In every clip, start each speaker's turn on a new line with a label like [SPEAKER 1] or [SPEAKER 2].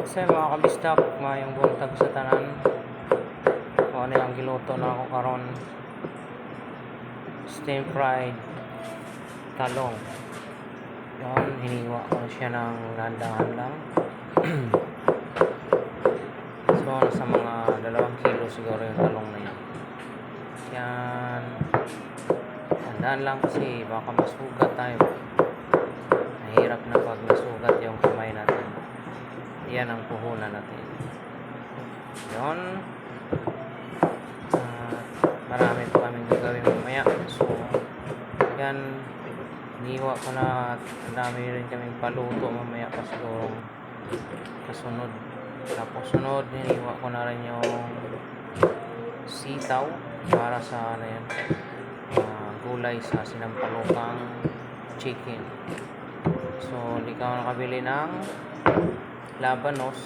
[SPEAKER 1] Sa mga kabistak, mayong buntag sa tanan. Kung ano yung giluto na ako karon, steam fried talong. Yun, hiniwa ko na siya ng landahan lang. So, nasa mga 2 kilo siguro yung talong na yan. Yan. Tandaan lang kasi baka masugat tayo. Mahirap na pag nasugat yung kamay natin. Yan ang puhunan natin. Yun. Marami pa kaming gagawin mamaya. So, yan. Iniwa ko na at ang dami rin kaming paluto mamaya pa siguro kasunod. Tapos sunod, iniwa ko na rin yung sitaw para sa ano yan, gulay sa sinampalukang chicken. So, hindi ka nakabili ng labanos.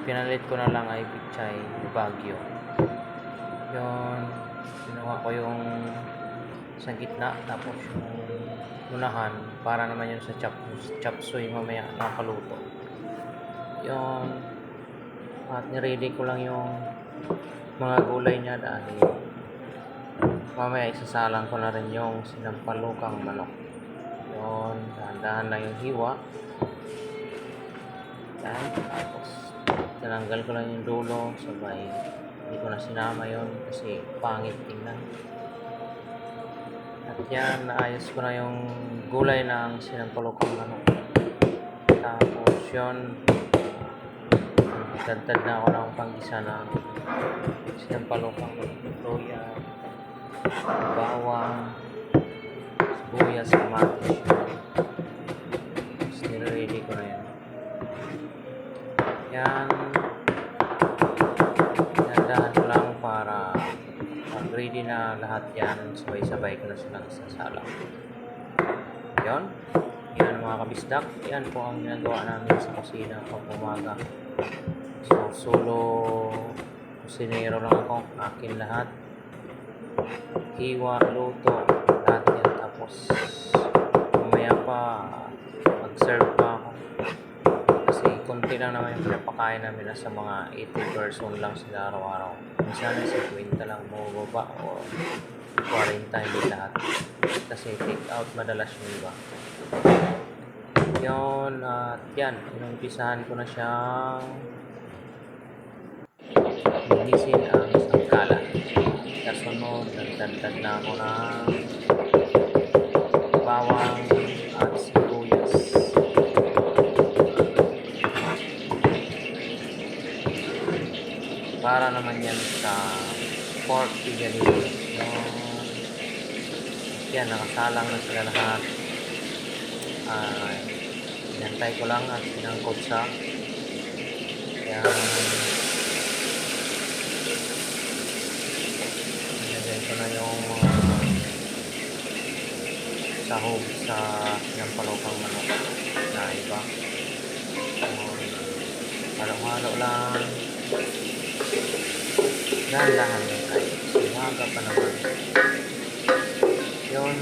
[SPEAKER 1] Pinalit ko na lang ay pichay bagyo. Yun, ginawa ko yung sa gitna, tapos yung unahan para naman yun sa chapsuy mamaya nakaluto. Yun, at niready ko lang yung mga gulay niya dahil mamaya isasalang ko na rin yung sinampalukang manok. Yun, dahan-dahan lang yung hiwa. Yan, tapos tinanggal ko lang yung dulo, sabay hindi ko na sinama yon kasi pangit tingnan. At yan, naayos ko na yung gulay ng sinampalukang manok. Tapos yun, dagdag na ako ng panggisa ng sinampalukang luya, bawang, sibuyas, kamatis. Tapos nire-ready ko na yan. Yan, dahan ko lang para pag ready na lahat yan, sabay-sabay ko na silang isasalang. Yan, yan mga kabisdak, yan po ang ginagawa namin sa kusina pag umaga. So, solo kusinero lang ako, akin lahat, hiwa, luto, lahat yan. Tapos mamaya pa mag-serve pa ako kasi konti lang naman yung pinapakain namin, nasa mga 80 person lang sila araw-araw. Minsan 50 lang bumababa o 40, hindi lahat kasi take out madalas yung iba. Yun, at yan, inumpisahan ko na siyang linisin ang sangkalan. Kasunod, nagdagdag na ako ng bawang at sibuyas. Para naman yan sa pork piganillo. Yan, nakasalang na sila lahat. Inantay ko lang at sinangkot sa yan. Nilagay ko na yung mga sahog sa sinampalukang manok na iba. Halo-halo lang. Dahan-dahan lang tayo. Umaga pa naman. Yun,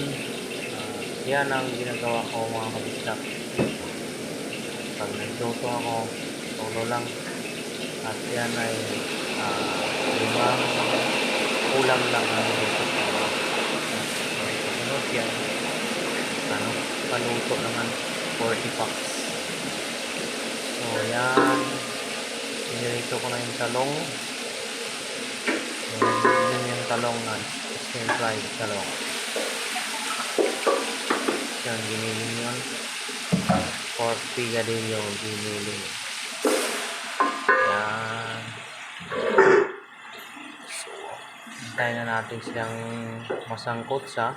[SPEAKER 1] yan ang ginagawa ko mga kabisdak. Pag nagluto ako, solo lang. At yan ay 5 ulam lang ang luto ko. Kasunod yan, paluto naman 40 packs. So yan, pinirito ko na yung talong. Yun yung talong na steam fried talong. Yan, giniling yun. Pork pigadillo, giniling. Yan. So, hintayin na natin silang masangkot sa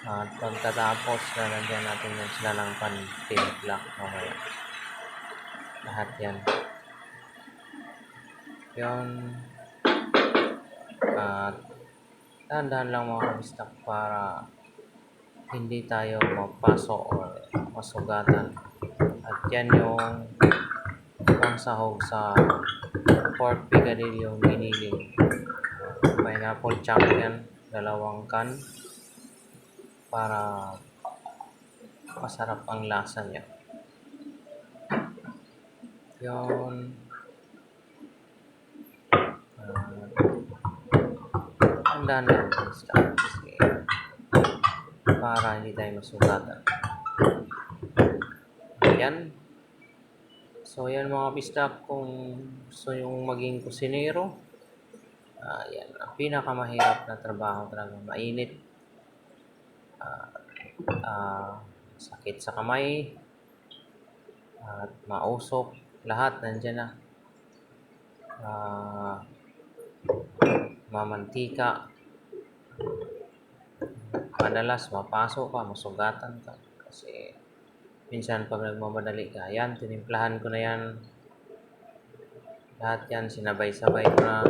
[SPEAKER 1] at pagkatapos lalagyan natin yan sila ng pantimpla mamaya. Lahat yan. Yun. At dahan-dahan lang mga kabistak para hindi tayo mapaso o masugatan. At yan yung pangsahog sa pork pigadillo giniling. Pineapple chunk yan, 2 can para masarap ang lasa niya. Yun. Tandaan lang yung stop kasi para hindi tayo masugatan. Yan. So, yan mga bistak, kung gusto yung maging kusinero, yan. Ang pinakamahirap na trabaho talaga. Mainit. Sakit sa kamay. At mausok. Lahat nandyan na. Mamantika. Madalas mapasok ka, masugatan ka. Kasi minsan pag nagmamadali ka, yan, tinimplahan ko na yan. Lahat yan, sinabay-sabay ko na.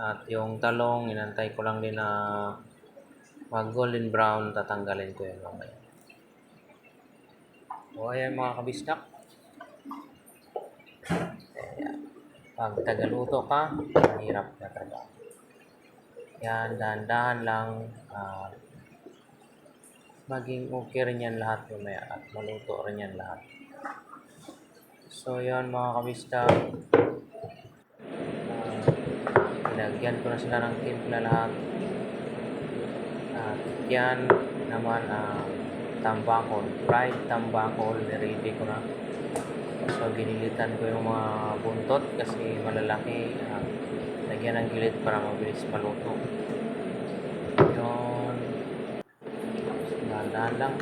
[SPEAKER 1] At yung talong, inantay ko lang din na mag golden brown, tatanggalin ko yun mamaya. So, ayan mga kabistak. Pag tagaluto ka, mahirap na trabaho. Yan, dahan-dahan lang. Maging okay rin yan lahat mamaya at maluto rin yan lahat. So, yan mga kabistak. Nilagyan ko na sila ng timpla lahat. At yan naman tambakol, fried tambakol, ready ko na. So ginilitan ko yung mga buntot kasi malalaki. Lagyan ng gilid para mabilis maluto. Yun. Dahan-dahan lang.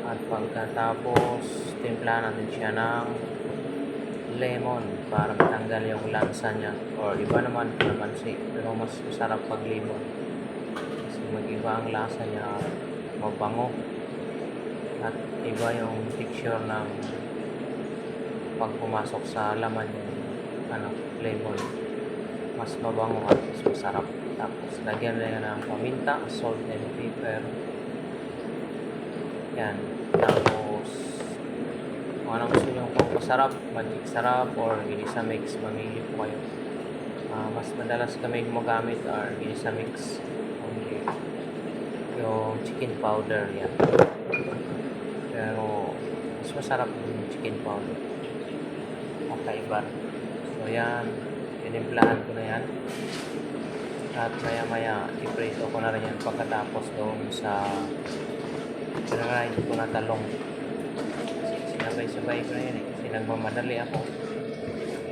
[SPEAKER 1] At pagkatapos timpla natin siya ng lemon para matanggal yung lansa niya, or iba naman kalamansi, pero mas masarap pag lemon kasi mag-iba ang lasa niya, mabango at iba yung texture ng pag pumasok sa laman yung lemon, mas mabango at mas masarap. Tapos lagyan na ng paminta, salt and pepper. Yan. Tapos kung anong gusto nyo, kung masarap, magic sarap, or ginisa mix, mamili po kayo. Mas madalas kami gumagamit or ginisa mix, only yung chicken powder yan. Pero mas masarap yung chicken powder. Kakaiba. So yan, tinimplahan ko na yan. At maya maya, iprito ko na rin yan pagkatapos doon sa pinarahin ko na talong. Sabay-sabay ko na yan kasi nagmamadali ako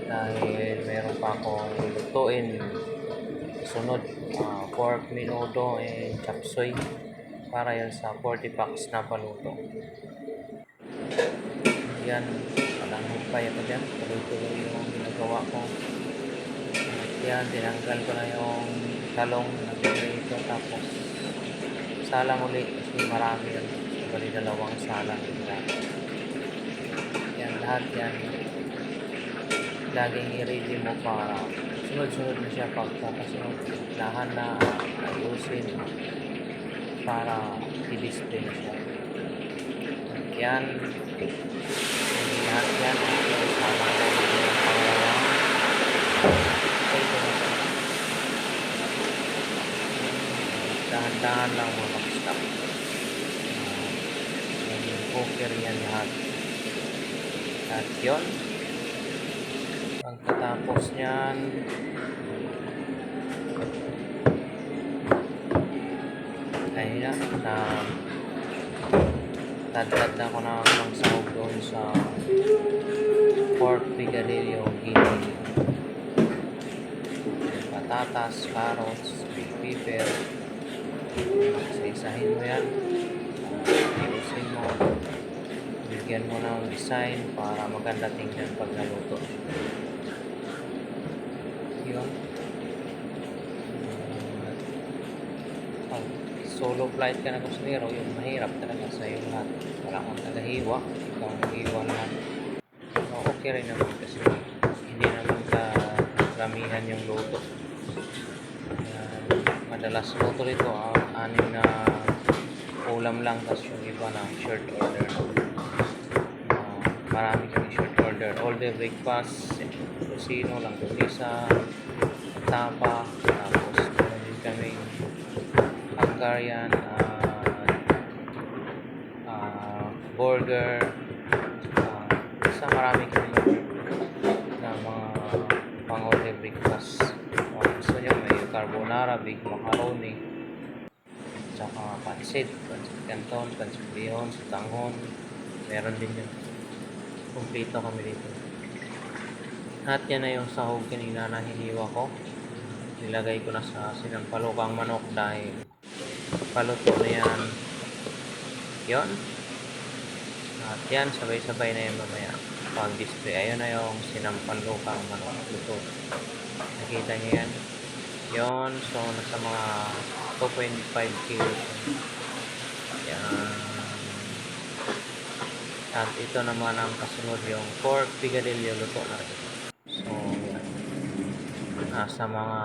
[SPEAKER 1] dahil meron pa akong lutuin sunod, pork menudo and chop suey para yan sa 40 packs na paluto. Yan, walang humpay ako dyan, tuloy-tuloy yung ginagawa ko. At yan, tinanggal ko na yung talong na pinrito, tapos salang ulit kasi marami yan, bali dalawang salang yan. Lahat yan laging i-ready mo para sunod-sunod na siya pagkakasunod. Lahan na ayusin para i-display na siya. Yan, lahat yan sama ko yung pangalawang dahan-dahan lang mga stop. Cooker yan lahat. At yun, pagkatapos nyan, ayun na, tadtad na ako na ng sahog doon sa pork pigadillo, gini, patatas, carrots, big pepper. Isa-isahin mo yan, iusin mo, bigyan mo ng design para maganda tingnan pag naluto. Yun. Pag solo flight ka na kusinero, yun, mahirap talaga sa iyo lahat. Wala kang tagahiwa, ikaw ang hiwa lahat. So, okay rin naman kasi hindi naman karamihan yung luto. Madalas luto rito, anim na ulam lang, tapos yung iba na short order. Marami kami short order, all day breakfast, kusino, langganisa, tapa, tapos meron din kami Hungarian burger, breakfast. Gusto nyo, may carbonara, big macaroni, tsaka pansit canton, pansit bihon, sutanghon. Meron din yun. Kumpleto kami dito. At yan na yung sahog kanina na hiniwa ko. Nilagay ko na sa sinampalukang manok dahil paluto na yan. Yun. At yan, sabay-sabay na yan mamaya pag-display. Ayun na yung sinampalukang manok luto. Nakita niyo yan? Yun. So, nasa mga 2.5 kilos. Yan. At ito naman ang kasunod yung pork pigadillo luto na rin. So, yan. Nasa mga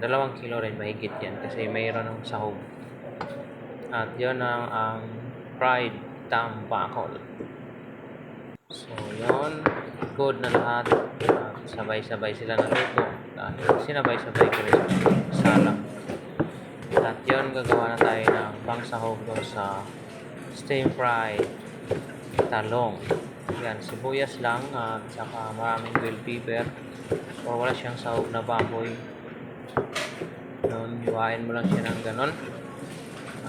[SPEAKER 1] 2 kilo rin mahigit yan kasi mayroon ng sahog. At yun ang fried tambakol. So, yun. Good na lahat. At sabay-sabay sila naluto. Dahil sinabay-sabay ko rin salang. At yun, gagawa na tayo ng pangsahog doon sa steam fried talong. Yan, sibuyas lang at saka maraming bell pepper. O wala siyang sahog na baboy. Yun, hiwain mo lang siya ng ganon.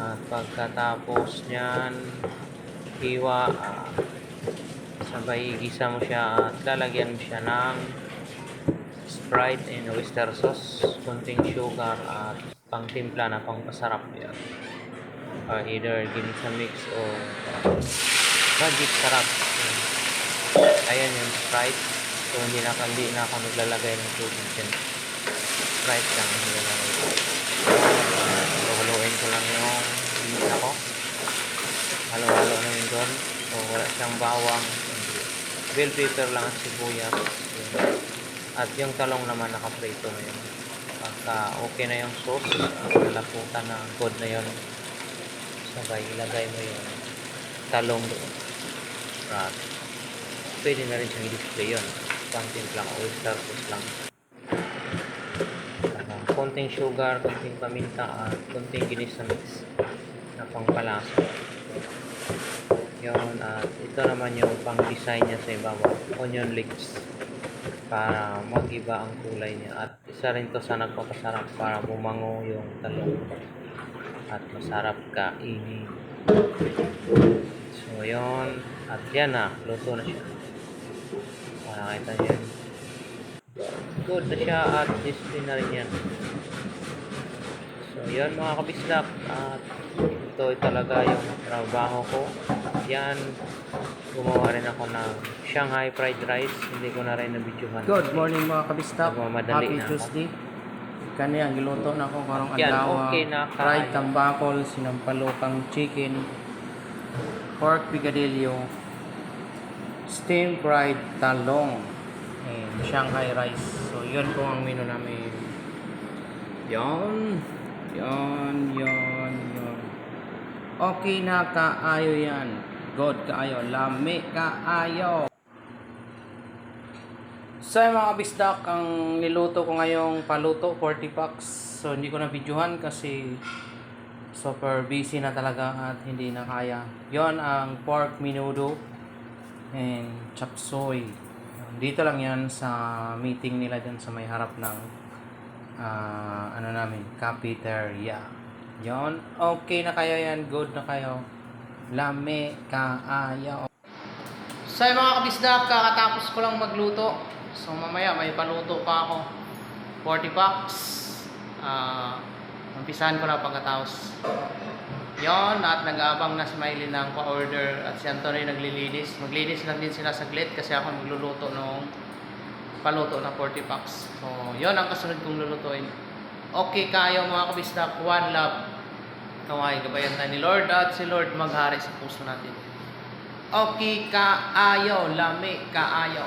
[SPEAKER 1] At pagkatapos nyan, hiwa, sabay igisa mo siya at lalagyan mo siya ng Sprite and oyster sauce, konting sugar at pangtimpla na pangpasarap yan. Either ginisa mix o magic sarap. Ayan yung Sprite. So hindi na ako naglalagay ng tubig dyan. Sprite lang yung nilalagay ko. Halo-haloin ko lang yung ginisa ko. Halo-halo na yun doon. So wala siyang bawang. Bell pepper lang at sibuyas. At yung talong naman nakaprito na yun. Pagka okay na yung sauce, nalaputan na good na yun. Sabay ilagay mo yung talong doon. At pwede na rin siyang i-display yun. Pang-timpla ka, oyster sauce lang. Konting sugar, konting paminta, at konting ginisa mix na pangpalasa. Yun, at ito naman yung pang-design niya sa ibabaw. Onion leeks. Para mag-iba ang kulay niya. At isa rin to sa nagpapasarap para bumango yung talong. At masarap kainin. So, yun. At yan na. Luto na siya. Nakakita niyo yan. Good na siya at display na rin yan. So, yun mga kabislak. At ito talaga yung trabaho ko. Yan. Gumawa rin ako ng Shanghai fried rice. Hindi ko na rin na-videohan.
[SPEAKER 2] Good morning mga kabistak.
[SPEAKER 1] Nagmamadali
[SPEAKER 2] Happy
[SPEAKER 1] na ako.
[SPEAKER 2] Tuesday. Kanya, giluto na ako karong
[SPEAKER 1] Yan,
[SPEAKER 2] adlaw.
[SPEAKER 1] okay na
[SPEAKER 2] Fried
[SPEAKER 1] kaya.
[SPEAKER 2] tambakol, sinampalukang chicken, pork pigadillo, steam fried talong, and Shanghai rice. So, yun po ang menu namin. Yon. Okay na kaayo yan. Good kaayo. Lami kaayo. So mga kabisdak, ang niluto ko ngayong paluto, 40 packs. So hindi ko na videohan kasi super busy na talaga at hindi na kaya. Yon ang pork menudo and chop suey. Dito lang yan sa meeting nila dyan sa may harap ng cafeteria. Yon, okay na kayo yan, good na kayo. Lame kaayo. So mga kabisdak, kakatapos ko lang magluto. So mamaya may paluto pa ako. 40 packs. Umpisahan ko na pagkatapos. Yon, at nag-aabang na si Miley ng pa-order at si Anthony naglilinis. Maglinis lang din sila saglit kasi ako magluluto ng paluto na 40 packs. So, yon ang kasunod kong lulutuin. Okay kayo mga kabisdak, one love. Kaway, gabayan tayo ni Lord at si Lord maghari sa puso natin. Okay kaayo, lami kaayo.